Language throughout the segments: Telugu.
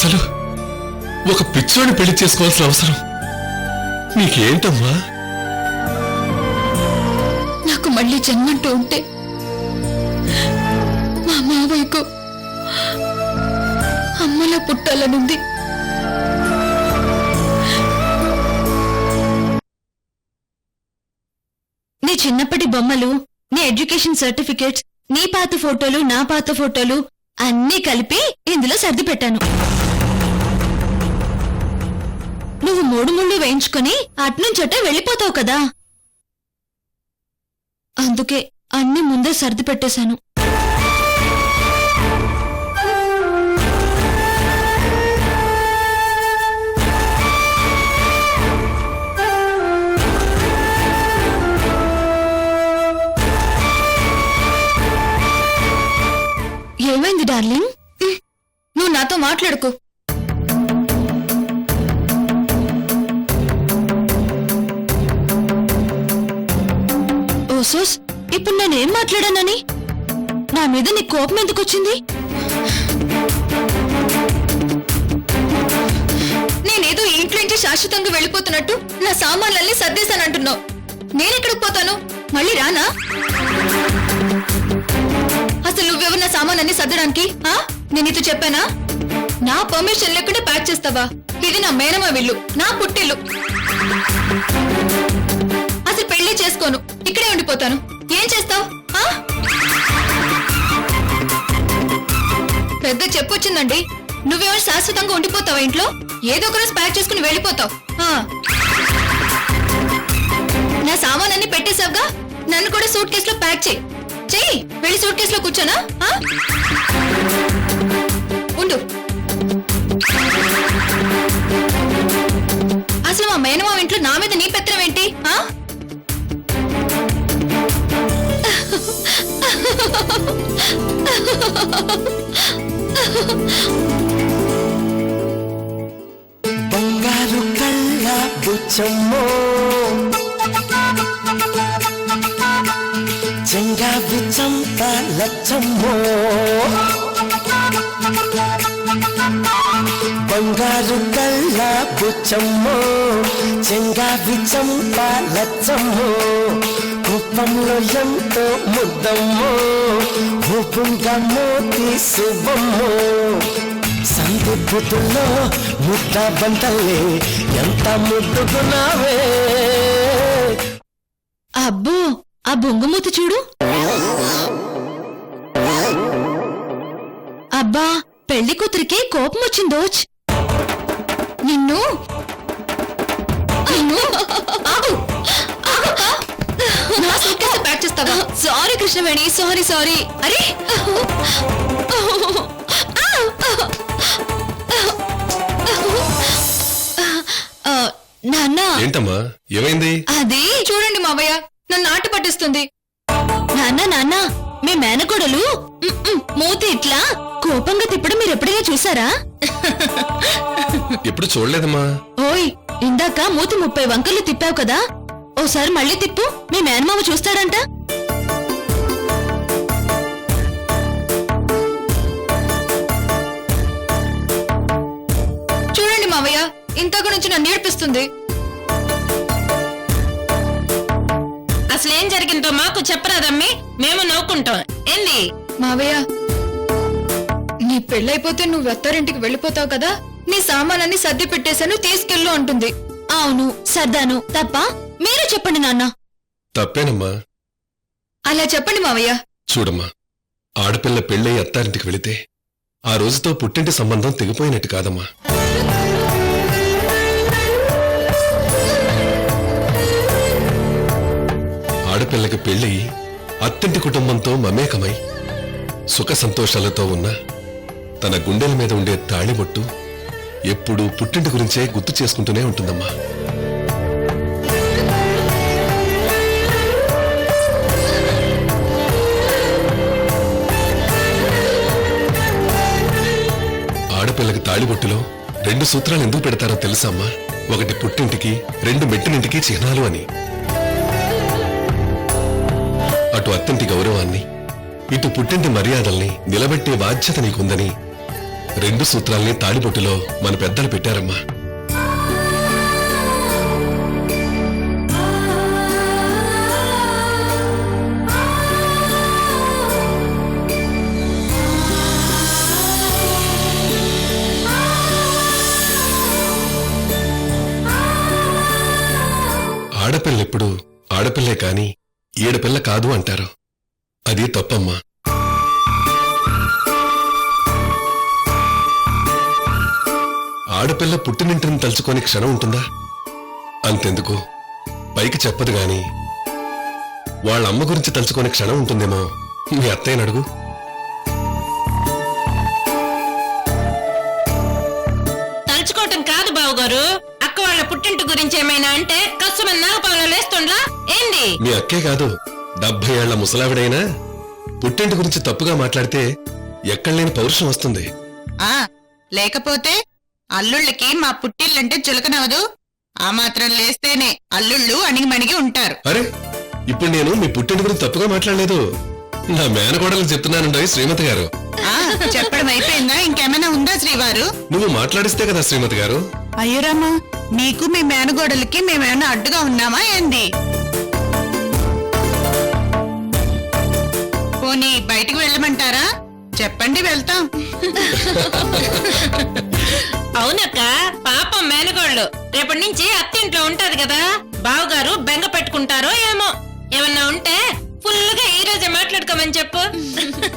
అసలు ఒక పిచ్చోని పెళ్లి చేసుకోవాల్సిన అవసరం నీకేంటమ్మా? నాకు మళ్ళీ జన్మంటూ ఉంటే మా మావయ్యకు అమ్మలా పుట్టాలనుంది. నీ చిన్నప్పటి బొమ్మలు, నీ ఎడ్యుకేషన్ సర్టిఫికేట్స్, నీ పాత ఫోటోలు, నా పాత ఫోటోలు అన్నీ కలిపి ఇందులో సర్ది పెట్టాను. నువ్వు 3 ముళ్ళు వేయించుకుని అట్నుంచటే వెళ్ళిపోతావు కదా, అందుకే అన్ని ముందే సర్ది పెట్టేశాను. ఏమైంది డార్లింగ్? నువ్వు నాతో మాట్లాడుకో. ఓసోస్, ఇప్పుడు నేనేం మాట్లాడానని? నా మీద నీ కోపం ఎందుకు వచ్చింది? నేనేదో ఇంట్లో నుంచి శాశ్వతంగా వెళ్ళిపోతున్నట్టు నా సామాన్లన్నీ సర్దేశానంటున్నావు. నేనెక్కడికి పోతాను? మళ్ళీ రానా? అసలు నువ్వెవరు నా సామాన్లన్నీ సర్దడానికి? నేను నీతో చెప్పానా? నా పర్మిషన్ లేకుండా ప్యాక్ చేస్తావా? ఇది నా మేనమా విల్లు, నా పుట్టిల్లు. అసలు పెళ్లి చేసుకోను, ఇక్కడే ఉండిపోతాను. ఏం చేస్తావు? పెద్ద చెప్పొచ్చిందండి. నువ్వెవరు శాశ్వతంగా ఉండిపోతావా ఇంట్లో? ఏదో ఒక రోజు ప్యాక్ చేసుకుని వెళ్ళిపోతావు. నా సామాన్ పెట్టేశావుగా, నన్ను కూడా సూట్ కేసులో ప్యాక్ చేయి. చెయ్యి, వెళ్ళి సూట్ కేసులో కూర్చోనా? ఉండు. అసలు మా మేనమా ఇంట్లో నా మీద నీ పెత్తనం ఏంటి? బంగారు కళ్ళ బుచ్చమ్మో, చెంగావి చంప లచ్చమ్మో. బంగారు కళ్ళ బుచ్చమ్మో, చెంగావి చంప లచ్చమ్మో. కుప్పంలో ఎంతో ముద్దమ్మో, ఊపుగా మోతి శుభమ్మో. సంధి బుద్ధుల్లో ముద్ద బంతల్లే ఎంత ముద్దుకున్నావే. అబ్బో, ఆ బొంగుమూతి చూడు. అబ్బా, పెళ్లి కూతురికి కోపం వచ్చిందోచ్. నిన్ను ఆగు. నా సూట్కేస్ ప్యాక్ చేస్తావా? Sorry Krishnaveni, sorry. అరే నాన్న. ఏంటమ్మా, ఏమైంది? అది చూడండి మావయ్య, నన్ను ఆట పట్టిస్తుంది. నాన్న, మీ మేనకోడలు మూతి ఇట్లా కోపంగా తిప్పడం మీరు ఎప్పుడైనా చూసారా? ఎప్పుడు చూడలేదమ్మా. ఓయ్, ఇందాక మూతి 30 వంకర్లు తిప్పావు కదా, ఓసారి మళ్ళీ తిప్పు, మీ మేనమామ చూస్తాడంట. చూడండి మావయ్య, ఇంతకు నుంచి నన్ను ఏడిపిస్తుంది. అసలేం జరిగిందో మాకు చెప్పరాదమ్మి, మేము నవ్వుకుంటాం. ఏంది మావయ్య, నీ పెళ్ళైపోతే నువ్వు అత్తారింటికి వెళ్ళిపోతావు కదా, నీ సామానన్ని సర్ది పెట్టేశాను, తీసుకెళ్ళు అంటుంది. అవును, సర్దాను. తప్ప? మీరే చెప్పండి నాన్న. తప్పేనమ్మా. అలా చెప్పండి మావయ్య. చూడమ్మా, ఆడపిల్ల పెళ్ళై అత్తారింటికి వెళితే ఆ రోజుతో పుట్టింటి సంబంధం తెగిపోయినట్టు కాదమ్మా. ఆడపిల్లకి పెళ్ళయి అత్తింటి కుటుంబంతో మమేకమై సుఖ సంతోషాలతో ఉన్న తన గుండెల మీద ఉండే తాళిబొట్టు ఎప్పుడూ పుట్టింటి గురించే గుర్తు చేసుకుంటూనే ఉంటుందమ్మా. ఆడపిల్లకి తాళిబొట్టులో 2 సూత్రాలు ఎందుకు పెడతారో తెలుసా అమ్మా? ఒకటి పుట్టింటికి, 2 మెట్టినింటికి చిహ్నాలు అని. అటు అత్తింటి గౌరవాన్ని, ఇటు పుట్టింటి మర్యాదల్ని నిలబెట్టే బాధ్యత నీకుందని రెండు సూత్రాల్ని తాడిబొట్టులో మన పెద్దలు పెట్టారమ్మా. ఆడపిల్లెప్పుడు ఆడపిల్లే కాని ఈడపిల్ల కాదు అంటారు. అది తప్పమ్మా. ఆడపిల్ల పుట్టినింటిని తలుచుకొని క్షణం ఉంటుందా? అంతెందుకు, పైకి చెప్పదు గాని వాళ్ళ అమ్మ గురించి తలుచుకొని క్షణం ఉంటుందేమో. మీ అత్తయ్యని అడుగు. తలుచుకోవటం కాదు బావగారు, అక్క వాళ్ళ పుట్టింటి గురించి ఏమైనా అంటే కష్టమని నాగపాలలో లేస్తుండ్లా ఏంది? మీ అక్కే కాదు, 70 ఏళ్ల ముసలావిడైనా పుట్టింటి గురించి తప్పుగా మాట్లాడితే ఎక్కడలేని పౌరుషం వస్తుంది. లేకపోతే అల్లుళ్ళకి మా పుట్టిల్లంటే చులకనవదు. ఆ మాత్రం లేస్తేనే అల్లుళ్ళు అణిగిమణిగి ఉంటారు. అరే, ఇప్పుడు నేను మీ పుట్టింటి గురించి తప్పుగా మాట్లాడలేదు. నా మేనకోడలు చెప్తున్నానండి శ్రీమతి గారు. చెప్పడం అయిపోయిందా? ఇంకేమైనా ఉందా శ్రీవారు? నువ్వు మాట్లాడిస్తే కదా శ్రీమతి గారు. అయ్యోరామా, నీకు మీ మేనగోడలకి మేమేమైనా అడ్డుగా ఉన్నామా ఏంది? పోనీ బయటికి వెళ్ళమంటారా? చెప్పండి, వెళ్తాం. అవునక్క, పాపం మేనగోళ్ళు రేపటి నుంచి అత్తింట్లో ఉంటది కదా, బావగారు బెంగ పెట్టుకుంటారో ఏమో. ఏమన్నా ఉంటే ఫుల్గా ఈ రోజే మాట్లాడుకోమని చెప్పు.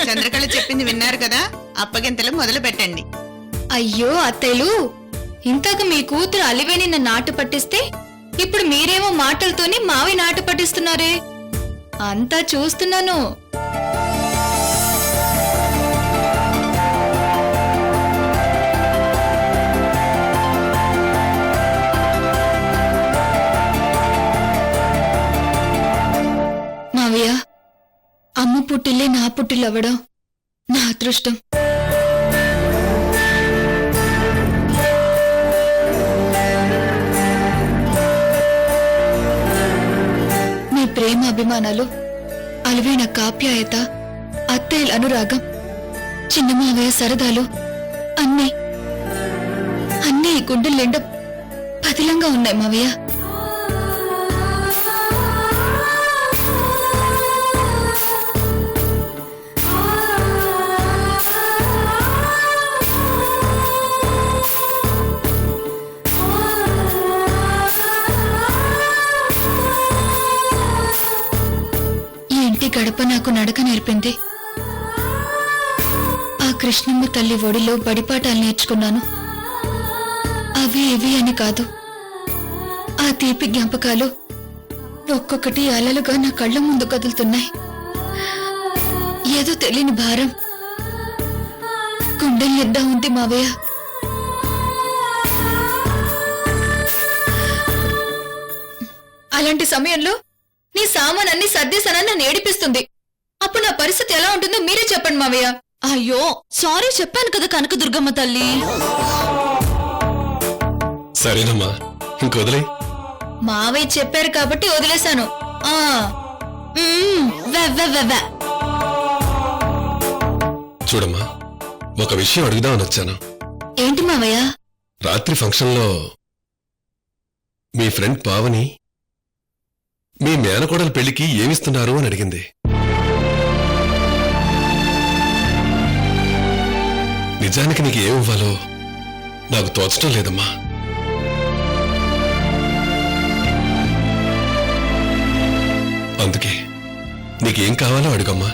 చంద్రకళ చెప్పింది విన్నారు కదా, అప్పగింతలు మొదలు పెట్టండి. అయ్యో అత్తయ్యలు, ఇంతకు మీ కూతురు అలివేని నన్ను నాటు పట్టిస్తే ఇప్పుడు మీరేమో మాటలతోని మావి నాటు పట్టిస్తున్నారే. అంతా చూస్తున్నాను. మావయ్య, అమ్మ పుట్టిల్లే నా పుట్టిల్లవ్వడం నా అదృష్టం. మీ ప్రేమ అభిమానాలు, అలివేణ కాప్యాయత, అత్తయ్యల అనురాగం, చిన్న మావయ్య సరదాలు అన్నీ అన్నీ ఈ గుండెల్నిండా పదిలంగా ఉన్నాయి మావయ్య. గడప నాకు నడక నేర్పింది. ఆ కృష్ణమ్మ తల్లి ఒడిలో బడిపాఠాలు నేర్చుకున్నాను. అవి ఇవి అని కాదు, ఆ తీపి జ్ఞాపకాలు ఒక్కొక్కటి అలలుగా నా కళ్ళ ముందు కదులుతున్నాయి. ఏదో తెలియని భారం గుండెలు ఎద్దా ఉంది మావయ్య. అలాంటి సమయంలో నీ సామానన్ని సర్దేశానని నన్ను ఏడిపిస్తుంది. అప్పుడు నా పరిస్థితి ఎలా ఉంటుందో మీరే చెప్పండి మావయ్య. అయ్యో సారీ చెప్పాను కదా కనకదుర్గమ్మ తల్లి. సరేనమ్మా, ఇంకొదిలే. మావయ్య చెప్పారు కాబట్టి వదిలేశాను. చూడమ్మా, ఒక విషయం అడుగుదామని వచ్చాను. ఏంటి మావయ్య? రాత్రి ఫంక్షన్లో మీ ఫ్రెండ్ పావని మీ మేనకోడల పెళ్లికి ఏమిస్తున్నారు అని అడిగింది. నిజానికి నీకు ఏమివ్వాలో నాకు తోచడం లేదమ్మా. అందుకే నీకేం కావాలో అడుగమ్మా.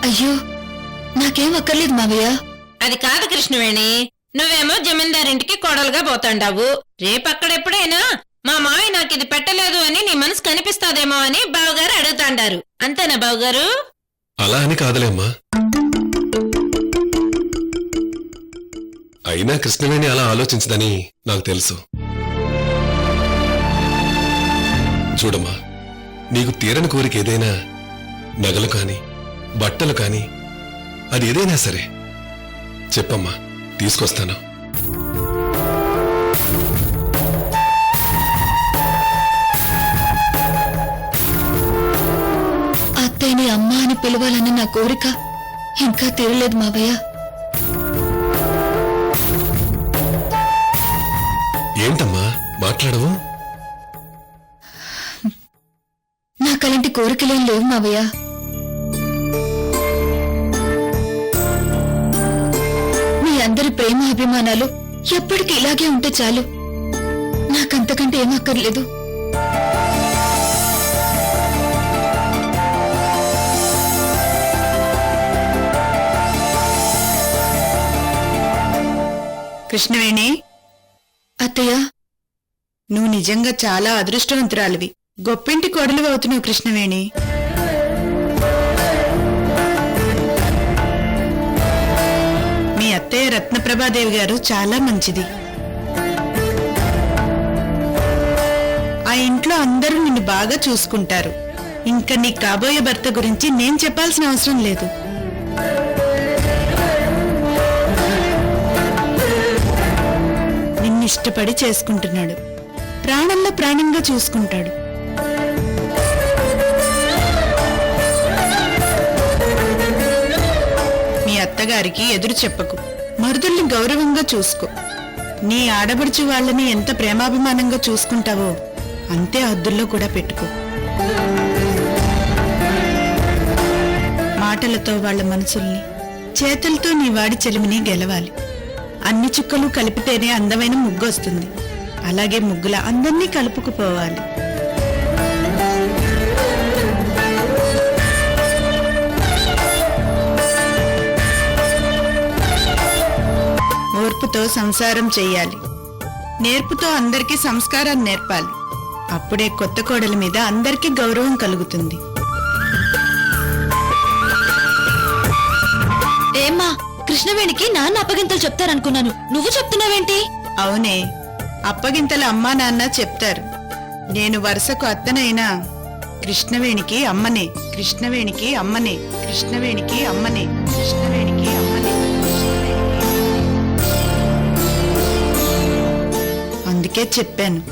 అయ్యో నాకేం అక్కర్లేదు మావయ్య. అది కాదు కృష్ణవేణి, నువ్వేమో జమీందారింటికి కోడలుగా పోతాండావు. రేపక్కడెప్పుడైనా మా మావి నాకు ఇది పెట్టలేదు అని నీ మనసు కనిపిస్తాదేమో అని బావగారు అడుగుతాండారు. అంతేనా బావగారు? అలా అని కాదులేమ్మా. అయినా కృష్ణవేణి అలా ఆలోచించదని నాకు తెలుసు. చూడమ్మా, నీకు తీరని కోరిక ఏదైనా, నగలు కాని బట్టలు కాని, అది ఏదైనా సరే చెప్పమ్మా, తీసుకొస్తాను. అత్తయ్యని అమ్మా అని పిలవాలని నా కోరిక ఇంకా తీరలేదు మావయ్య. ఏంటమ్మా మాట్లాడవు? నాకలాంటి కోరికలేం లేవు మావయ్య. మీ అందరి ప్రేమ అభిమానాలు ఎప్పటికీ ఇలాగే ఉంటే చాలు. నాకంతకంటే ఏం అక్కర్లేదు. కృష్ణవేణి, అత్తయ్య, నువ్వు నిజంగా చాలా అదృష్టవంతురాలివి. గొప్పింటి కోడలు అవుతున్నావు కృష్ణవేణి. మీ అత్తయ్య రత్నప్రభాదేవి గారు చాలా మంచిది. ఆ ఇంట్లో అందరూ నిన్ను బాగా చూసుకుంటారు. ఇంకా నీ కాబోయే భర్త గురించి నేను చెప్పాల్సిన అవసరం లేదు. నిన్ను ఇష్టపడి చేసుకుంటున్నాడు. ప్రాణంలో ప్రాణంగా చూసుకుంటాడు. మీ అత్తగారికి ఎదురు చెప్పకు. మరుదుల్ని గౌరవంగా చూసుకో. నీ ఆడబడుచు వాళ్ళని ఎంత ప్రేమాభిమానంగా చూసుకుంటావో అంతే హద్దుల్లో కూడా పెట్టుకో. మాటలతో వాళ్ళ మనసుల్ని, చేతులతో నీ వాడి చెలిమిని గెలవాలి. అన్ని చుక్కలు కలిపితేనే అందమైన ముగ్గు వస్తుంది. అలాగే ముగ్గుల అందరినీ కలుపుకుపోవాలి. ఓర్పుతో సంసారం చెయ్యాలి. నేర్పుతో అందరికీ సంస్కారాన్ని నేర్పాలి. అప్పుడే కొత్త కోడల మీద అందరికీ గౌరవం కలుగుతుంది. ఏమ్మా, కృష్ణవేణికి నాన్న అప్పగింతలు చెప్తారనుకున్నాను. నువ్వు చెప్తున్నావేంటి? అవునే, అప్పగింతల అమ్మా నాన్న చెప్తారు. నేను వరుసకు అత్తనైనా కృష్ణవేణికి అమ్మనే, కృష్ణవేణికి అమ్మనే, కృష్ణవేణికి అమ్మనే, కృష్ణవేణికి అమ్మనే. అందుకే చెప్పాను.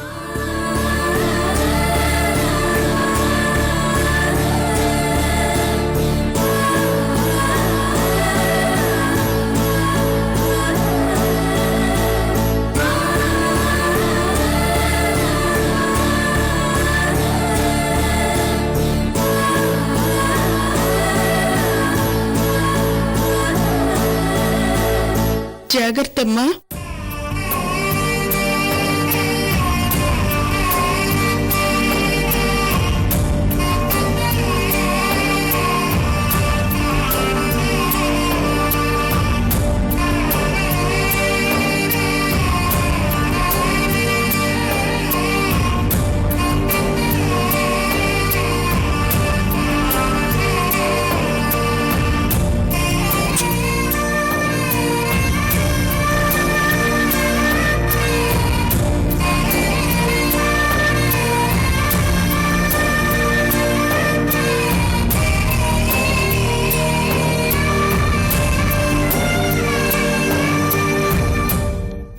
జాగ్రత్తమ్మా.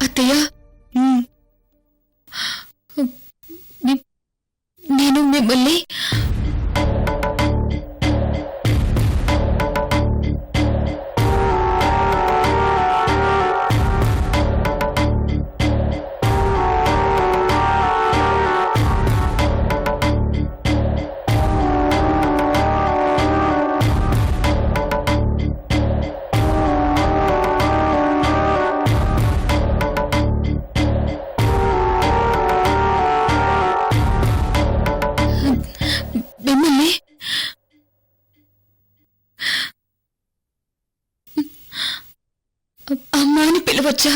అత్తయ్య, నేను మిమ్మల్ని మిమ్మల్ని అమ్మా అని పిలవచ్చా?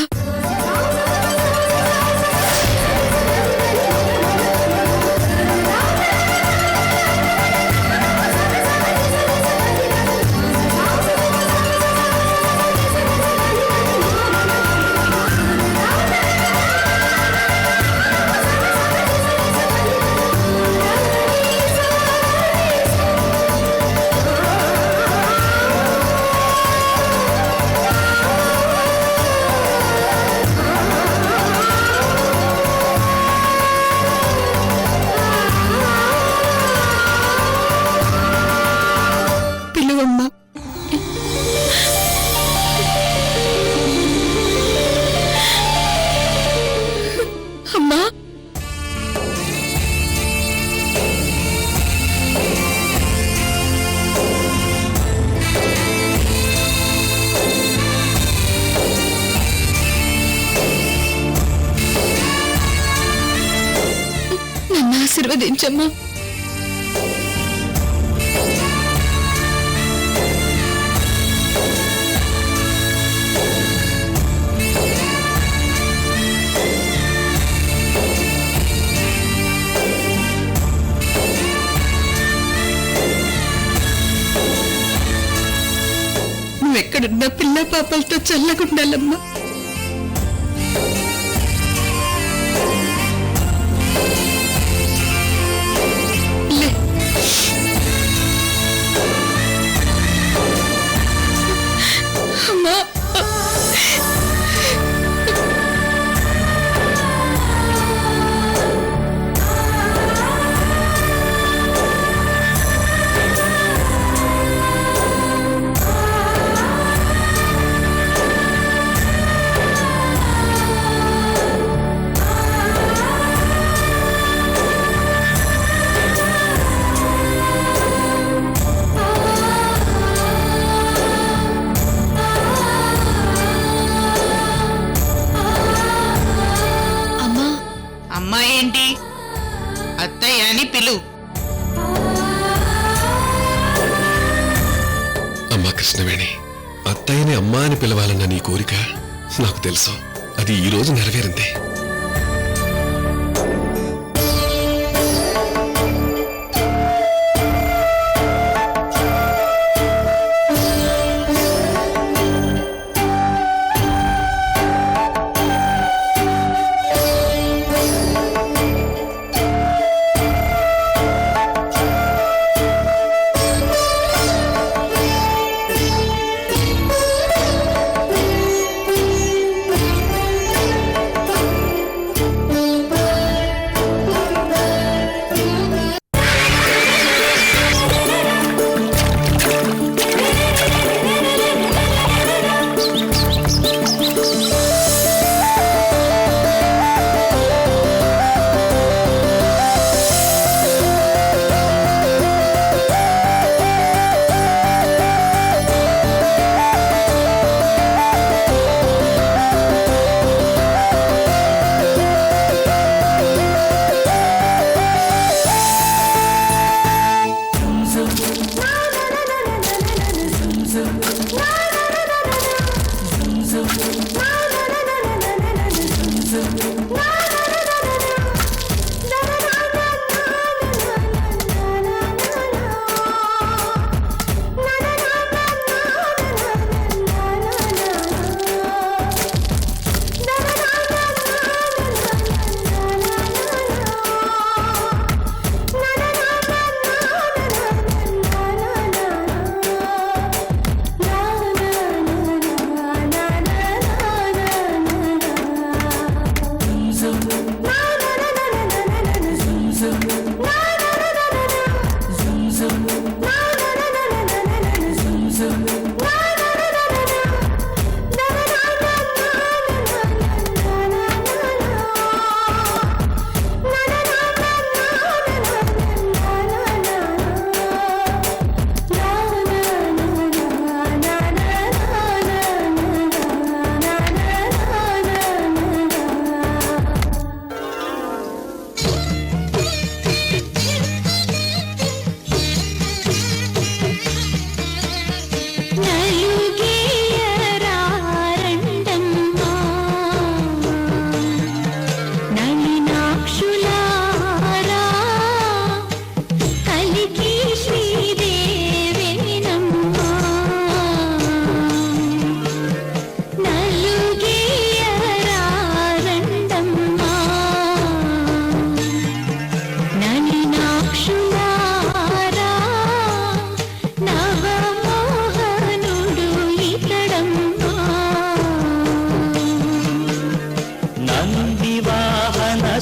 ఆశీర్వదించమ్మా. నువ్వెక్కడున్నా పిల్ల పాపలతో చల్లగుండాలమ్మా. లే. అమ్మా. అమ్మా. అమ్మా ఏంటి అత్తయ్య అని పిలు. అమ్మా కృష్ణవేణి, అత్తయ్యని అమ్మా అని పిలవాలన్న నీ కోరిక నాకు తెలుసు. అది ఈ రోజు నెరవేరింది.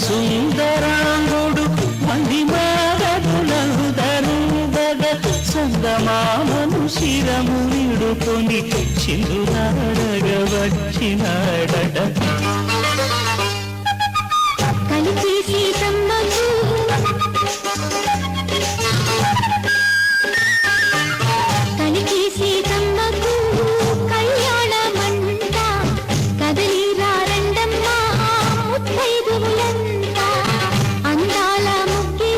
సుందరాంగుడు మంది మాగదులందరుందగ చందమామను శిరము నిడుకొని చిందునాడగ వచ్చినాడట. కలిసి సీతమ్మకు కలిసి సీతమ్మకు కళ్యాణమంట కదలిరా రండమ్మా ముత్తైదువులంతా అందాల ముగ్గి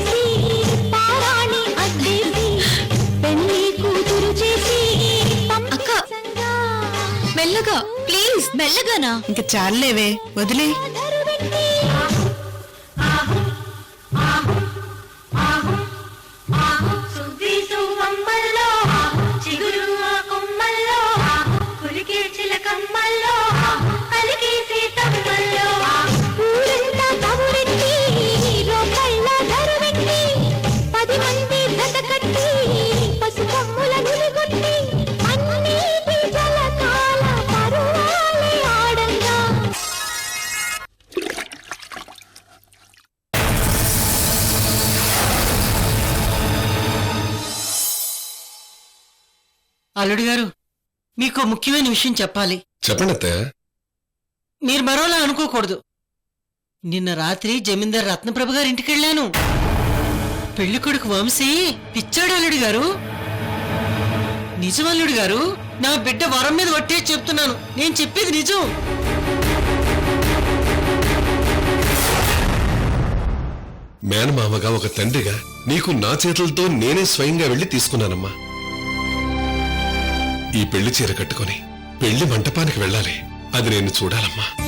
అలాగానా? ఇంక చాలేవే, వదిలే. అల్లుడు గారు, మీకు ముఖ్యమైన విషయం చెప్పాలి. చెప్పండి అత్తయ్య. మీరు మరోలా అనుకోకూడదు. నిన్న రాత్రి జమీందార్ రత్నప్రభ గారి ఇంటికెళ్ళాను. పెళ్లి కొడుకు వంశీ పిచ్చాడు అల్లుడు గారు. నిజం అల్లుడు గారు, నా బిడ్డ వరం మీద వట్టే చెప్తున్నాను. నేను చెప్పేది నిజం. మేనమామగా ఒక తండ్రిగా నీకు నా చేతులతో నేనే స్వయంగా వెళ్లి తీసుకున్నానమ్మా. ఈ పెళ్లి చీర కట్టుకొని పెళ్లి మంటపానికి వెళ్ళాలి. అది నేను చూడాలమ్మా.